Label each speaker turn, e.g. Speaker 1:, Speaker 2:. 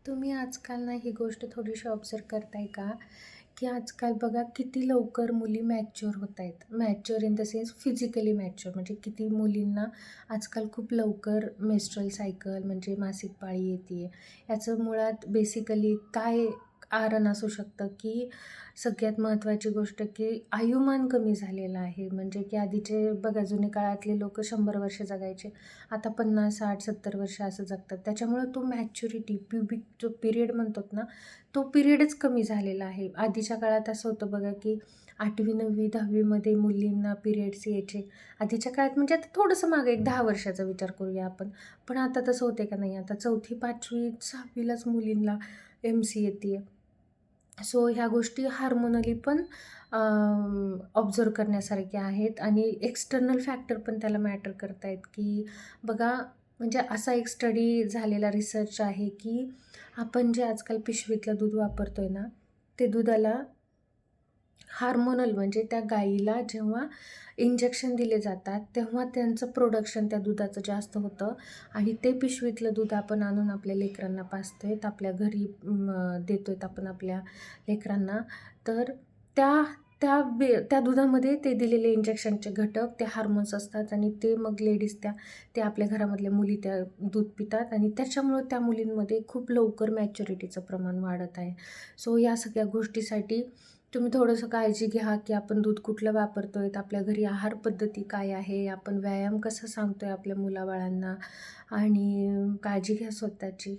Speaker 1: तुम्ही आजकाल ना ही गोष्ट थोडीशी ऑब्झर्व करताय का? की आजकाल बघा किती लवकर मुली मॅच्युअर होत आहेत. Mature in the sense physically mature म्हणजे किती मुलींना आजकाल खूप लवकर मेन्स्ट्रुअल सायकल म्हणजे मासिक पाळी येते आहे. याचं मुळात बेसिकली काय कारण असू शकतं, की सगळ्यात महत्त्वाची गोष्ट की आयुमान कमी झालेलं आहे. म्हणजे की आधीचे बघा जुने काळातले लोकं 100 वर्ष जगायचे. आता 50, 60, 70 वर्ष असं जगतात. त्याच्यामुळं तो मॅच्युरिटी प्युबिक जो पिरियड म्हणतो ना, तो पिरियडच कमी झालेला आहे. आधीच्या काळात असं होतं बघा, की 8वी, 9वी, 10वी मुलींना पिरियड्स यायचे. आधीच्या काळात म्हणजे आता थोडंसं मागे एक 10 वर्षाचा विचार करूया आपण. पण आता तसं होतंय का नाही? आता 4थी, 5वी, 6वीलाच मुलींना MC येते आहे. सो ह्या गोष्टी हार्मोनली पण ऑब्झर्व्ह करण्यासारख्या आहेत आणि एक्सटर्नल फॅक्टर पण त्याला मॅटर करतायत, की बघा म्हणजे असा एक स्टडी झालेला रिसर्च आहे, की आपण जे आजकाल पिशवीतलं दूध वापरतोय ना, ते दुधाला हार्मोनल म्हणजे त्या गाईला जेव्हा इंजेक्शन दिले जातात, तेव्हा त्यांचं प्रोडक्शन त्या दुधाचं जास्त होतं आणि ते पिशवीतलं दूध आपण आणून आपल्या लेकरांना पाजतोय, आपल्या घरी देतोय आपण आपल्या लेकरांना. तर त्या त्या दुधामध्ये ते दिलेले इंजेक्शनचे घटक, ते हार्मोन्स असतात आणि ते मग लेडीज ते आपल्या घरामधल्या मुली त्या दूध पितात आणि त्याच्यामुळं त्या मुलींमध्ये खूप लवकर मॅच्युरिटीचं प्रमाण वाढत आहे. सो या सगळ्या गोष्टीसाठी तुम्ही थोडंसं काळजी घ्या, की आपण दूध कुठलं वापरतोय, आपल्या घरी आहार पद्धती काय आहे, आपण व्यायाम कसा सांगतोय आपल्या मुलाबाळांना आणि काळजी घ्या स्वतःची.